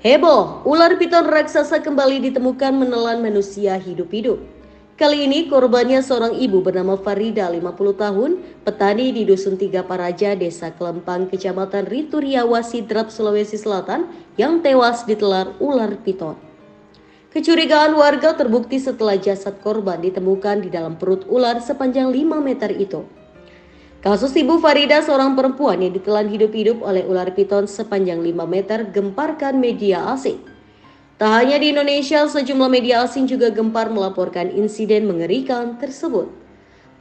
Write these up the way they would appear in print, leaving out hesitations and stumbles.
Heboh, ular piton raksasa kembali ditemukan menelan manusia hidup-hidup. Kali ini korbannya seorang ibu bernama Farida, 50 tahun, petani di Dusun Tiga Paraja, Desa Kelempang, Kecamatan Rituriawa, Sidrap, Sulawesi Selatan, yang tewas ditelan ular piton. Kecurigaan warga terbukti setelah jasad korban ditemukan di dalam perut ular sepanjang 5 meter itu. Kasus Ibu Farida, seorang perempuan yang ditelan hidup-hidup oleh ular piton sepanjang 5 meter, gemparkan media asing. Tak hanya di Indonesia, sejumlah media asing juga gempar melaporkan insiden mengerikan tersebut.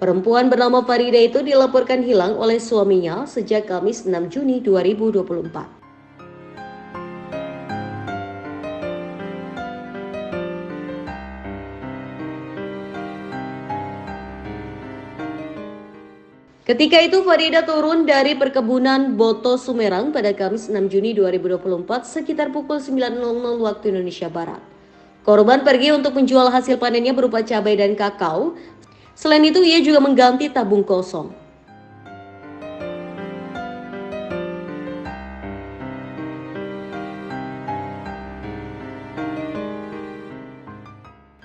Perempuan bernama Farida itu dilaporkan hilang oleh suaminya sejak Kamis 6 Juni 2024. Ketika itu Farida turun dari perkebunan Boto Sumerang pada Kamis 6 Juni 2024 sekitar pukul 9.00 waktu Indonesia Barat. Korban pergi untuk menjual hasil panennya berupa cabai dan kakao. Selain itu ia juga mengganti tabung kosong.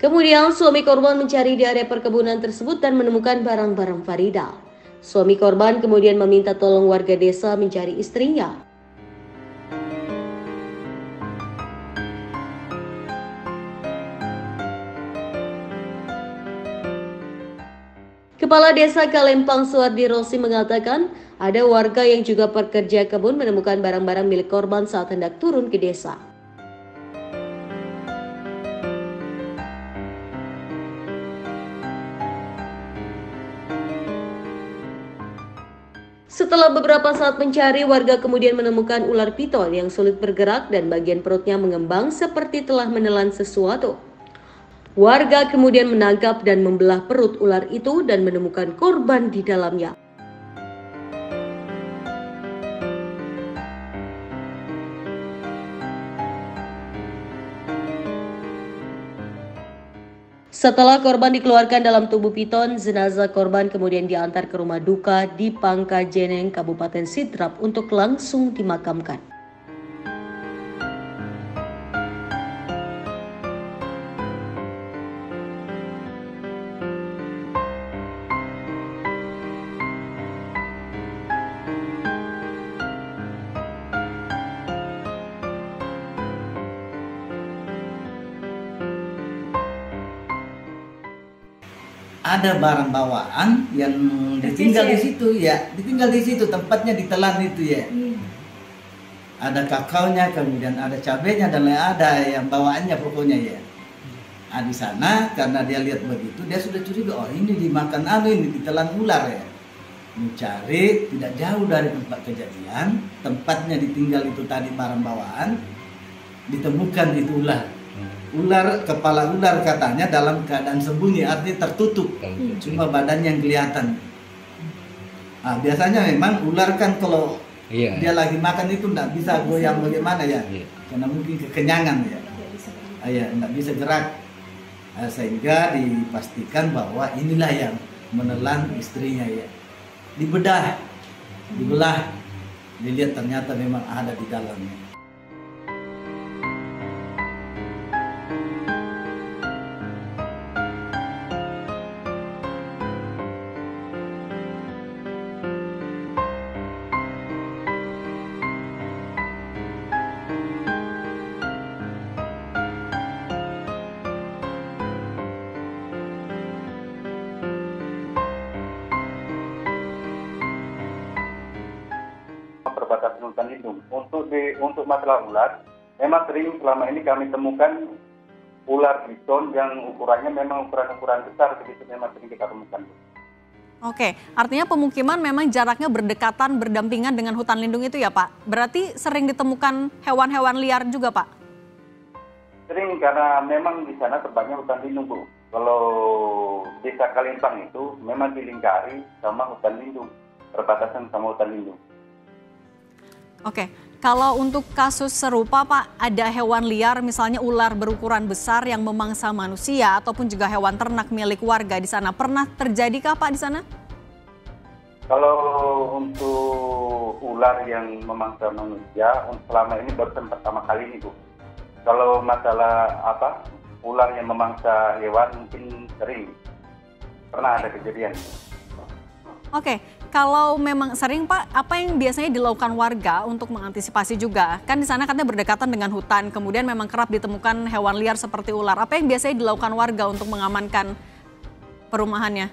Kemudian suami korban mencari di area perkebunan tersebut dan menemukan barang-barang Farida. Suami korban kemudian meminta tolong warga desa mencari istrinya. Kepala Desa Kalempang Suardi Rosi mengatakan ada warga yang juga pekerja kebun menemukan barang-barang milik korban saat hendak turun ke desa. Setelah beberapa saat mencari, warga kemudian menemukan ular piton yang sulit bergerak dan bagian perutnya mengembang seperti telah menelan sesuatu. Warga kemudian menangkap dan membelah perut ular itu dan menemukan korban di dalamnya. Setelah korban dikeluarkan dalam tubuh piton, jenazah korban kemudian diantar ke rumah duka di Pangkajeneng, Kabupaten Sidrap untuk langsung dimakamkan. Ada barang bawaan yang ditinggal di situ ya, ditinggal di situ, tempatnya ditelan itu ya. Ada kakaonya, kemudian ada cabenya dan lain, ada yang bawaannya pokoknya ya. Nah, di sana karena dia lihat begitu, dia sudah curiga, oh ini dimakan ini ditelan ular ya. Mencari tidak jauh dari tempat kejadian, tempatnya ditinggal itu tadi barang bawaan, ditemukan itu ular. Ular, kepala ular katanya dalam keadaan sembunyi, artinya tertutup, cuma badannya yang kelihatan. Nah, biasanya memang ular kan kalau dia lagi makan itu tidak bisa goyang bagaimana ya, karena mungkin kekenyangan ya, tidak bisa gerak. Sehingga dipastikan bahwa inilah yang menelan istrinya ya. Dibedah, dibelah, dilihat ternyata memang ada di dalamnya. Perbatasan hutan lindung. Untuk masalah ular, memang sering selama ini kami temukan ular piton yang ukurannya memang ukuran besar, begitu memang sering kita temukan. Oke, artinya pemukiman memang jaraknya berdekatan, berdampingan dengan hutan lindung itu ya Pak? Berarti sering ditemukan hewan-hewan liar juga Pak? Sering, karena memang di sana tempatnya hutan lindung Bu. Kalau Desa Kalempang itu memang dilingkari sama hutan lindung, perbatasan sama hutan lindung. Oke, kalau untuk kasus serupa Pak, ada hewan liar misalnya ular berukuran besar yang memangsa manusia ataupun juga hewan ternak milik warga di sana. Pernah terjadikah Pak di sana? Kalau untuk ular yang memangsa manusia, selama ini baru pertama kali ini Bu. Kalau masalah ular yang memangsa hewan mungkin sering pernah ada kejadian. Oke, kalau memang sering Pak, apa yang biasanya dilakukan warga untuk mengantisipasi juga? Kan di sana katanya berdekatan dengan hutan, kemudian memang kerap ditemukan hewan liar seperti ular. Apa yang biasanya dilakukan warga untuk mengamankan perumahannya?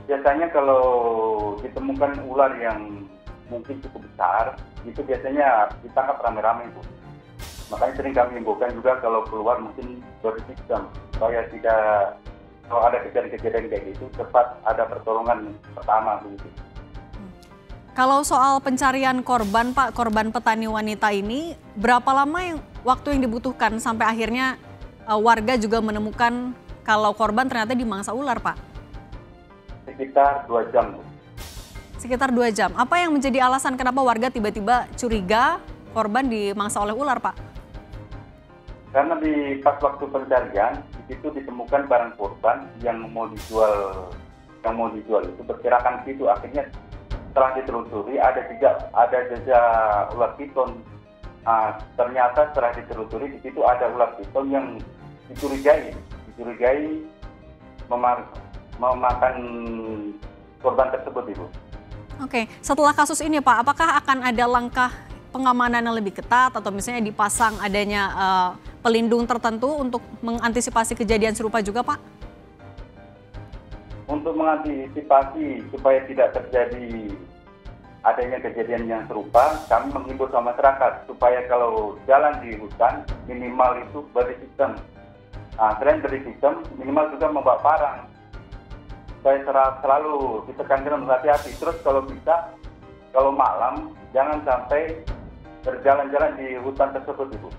Biasanya kalau ditemukan ular yang mungkin cukup besar, itu biasanya ditangkap rame-rame itu. Makanya sering kami himbaukan juga kalau keluar mungkin bersistem supaya tidak, kalau ada kejadian-kejadian kayak gitu cepat ada pertolongan pertama begitu. Kalau soal pencarian korban Pak, korban petani wanita ini, berapa lama waktu yang dibutuhkan sampai akhirnya warga juga menemukan kalau korban ternyata dimangsa ular Pak? Sekitar 2 jam. Sekitar 2 jam. Apa yang menjadi alasan kenapa warga tiba-tiba curiga korban dimangsa oleh ular Pak? Karena di pas waktu pencarian di situ ditemukan barang korban yang mau dijual itu berkirakan situ. Akhirnya setelah ditelusuri ada jejak ular piton. Ternyata setelah ditelusuri di situ ada ular piton yang dicurigai memakan korban tersebut, Ibu. Oke, setelah kasus ini Pak, apakah akan ada langkah pengamanan yang lebih ketat atau misalnya dipasang adanya pelindung tertentu untuk mengantisipasi kejadian serupa juga Pak? Untuk mengantisipasi supaya tidak terjadi adanya kejadian yang serupa, kami menghimbau sama masyarakat supaya kalau jalan di hutan minimal itu bersistem. Selain bersistem, minimal juga membawa parang. Supaya selalu ditekankan untuk hati-hati. Terus kalau bisa, kalau malam jangan sampai berjalan-jalan di hutan tersebut, Ibu.